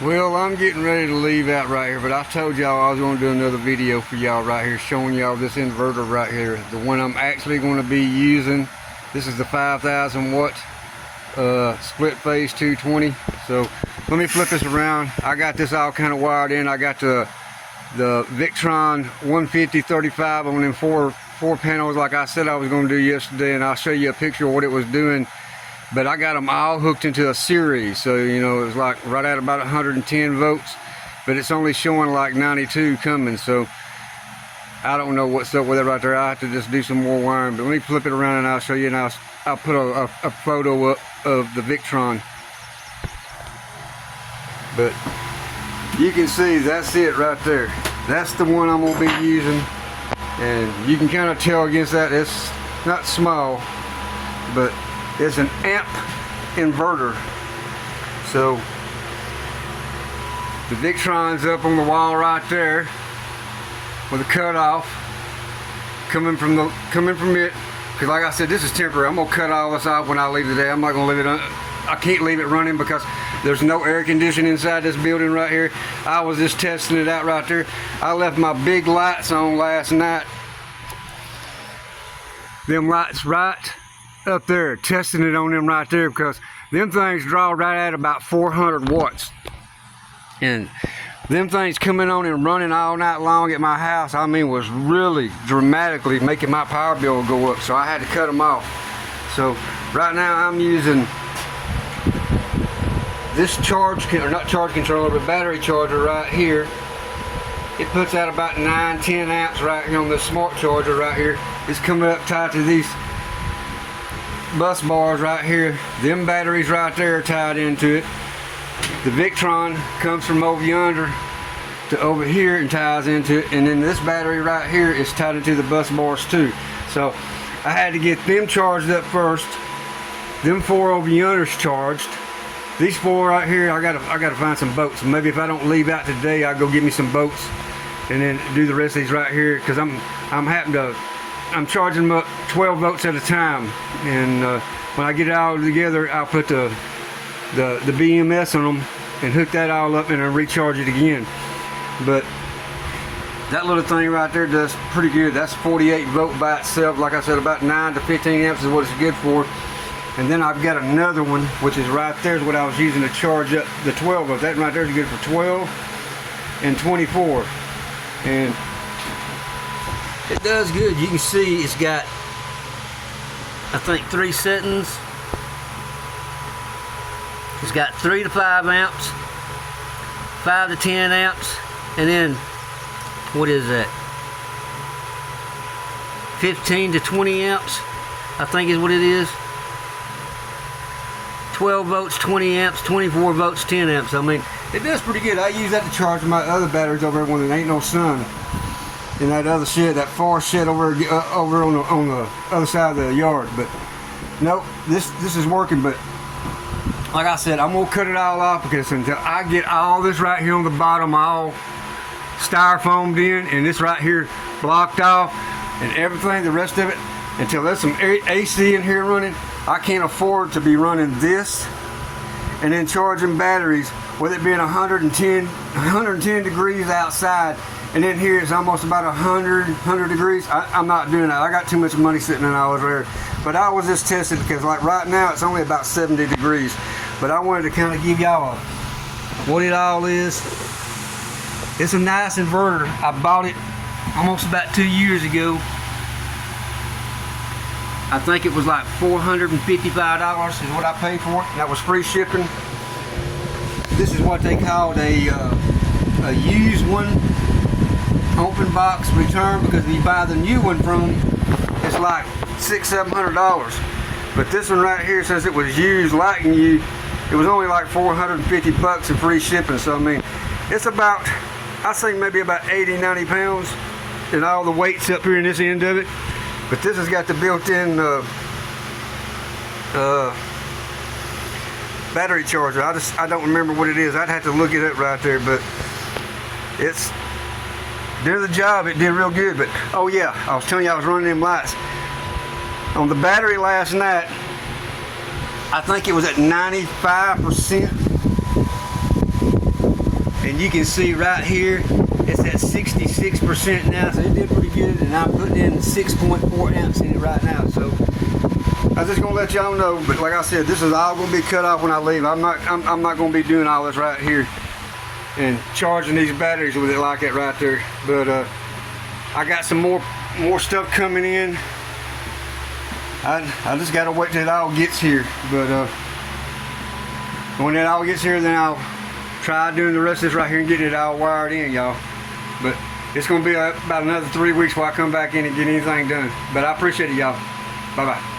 Well, I'm getting ready to leave out right here, but I told y'all I was going to do another video for y'all right here, showing y'all this inverter right here, the one I'm actually going to be using. This is the 5,000 watt split phase 220. So let me flip this around. I got this all kind of wired in. I got the Victron 150/35 on them four panels like I said I was going to do yesterday, and I'll show you a picture of what it was doing. But I got them all hooked into a series, so you know it's like right at about 110 volts, but it's only showing like 92 coming. So I don't know what's up with it right there. I have to just do some more wiring. But let me flip it around and I'll show you, and I'll put a photo up of the Victron. But you can see that's it right there. That's the one I'm gonna be using, and you can kind of tell against that it's not small, but it's an amp inverter. So the Victron's up on the wall right there with a cutoff coming from it, because like I said, this is temporary. I'm gonna cut all this off when I leave today. I'm not gonna leave it I can't leave it running because there's no air conditioning inside this building right here. I was just testing it out right there. I left my big lights on last night. Them lights right up there, testing it on them right there, because them things draw right at about 400 watts. And them things coming on and running all night long at my house, I mean, was really dramatically making my power bill go up. So I had to cut them off. So right now I'm using this not charge controller, but battery charger right here. It puts out about 9-10 amps right here on this smart charger right here. It's coming up tied to these bus bars right here. Them batteries right there are tied into it. The Victron comes from over yonder to over here and ties into it, and then this battery right here is tied into the bus bars too. So I had to get them charged up first. Them four over yonder's charged. These four right here, I gotta find some boats. Maybe if I don't leave out today, I'll go get me some boats and then do the rest of these right here, because I'm charging them up 12 volts at a time, and when I get it all together, I'll put the BMS on them and hook that all up and then recharge it again. But that little thing right there does pretty good. That's 48 volt by itself. Like I said, about 9 to 15 amps is what it's good for. And then I've got another one, which is right there, is what I was using to charge up the 12 volts. That right there is good for 12 and 24. And it does good. You can see it's got, I think, 3 settings. It's got 3 to 5 amps, 5 to 10 amps, and then, what is that? 15 to 20 amps, I think is what it is. 12 volts, 20 amps, 24 volts, 10 amps. I mean, it does pretty good. I use that to charge my other batteries over there when there ain't no sun in that other shed, that far shed over on the other side of the yard. But nope, this is working. But like I said, I'm gonna cut it all off, because until I get all this right here on the bottom all styrofoamed in, and this right here blocked off, and everything, the rest of it, until there's some AC in here running, I can't afford to be running this and then charging batteries with it being 110 degrees outside, and then here it's almost about 100 degrees. I'm not doing that. I got too much money sitting in all there. But I was just testing, because like right now it's only about 70 degrees. But I wanted to kind of give y'all what it all is. It's a nice inverter. I bought it almost about 2 years ago. I think it was like $455 is what I paid for it. That was free shipping. This is what they called a used one, open box return, because if you buy the new one from them, it's like $600-700. But this one right here says it was used like new. It was only like 450 bucks in free shipping. So I mean, it's about, I think maybe about 80-90 pounds, and all the weights up here in this end of it. But this has got the built-in battery charger. I don't remember what it is. I'd have to look it up right there, but it's did the job. It did real good. But oh yeah, I was telling you I was running them lights on the battery last night. I think it was at 95%. And you can see right here, it's at 66% now, so it did pretty good. And I'm putting in 6.4 amps in it right now. So I'm just gonna let y'all know. But like I said, this is all gonna be cut off when I leave. I'm not gonna be doing all this right here and charging these batteries with it like that right there. But I got some more stuff coming in. I just gotta wait till it all gets here. But when it all gets here, then I'll try doing the rest of this right here and getting it all wired in, y'all. But it's gonna be about another 3 weeks before I come back in and get anything done. But I appreciate it, y'all. Bye bye.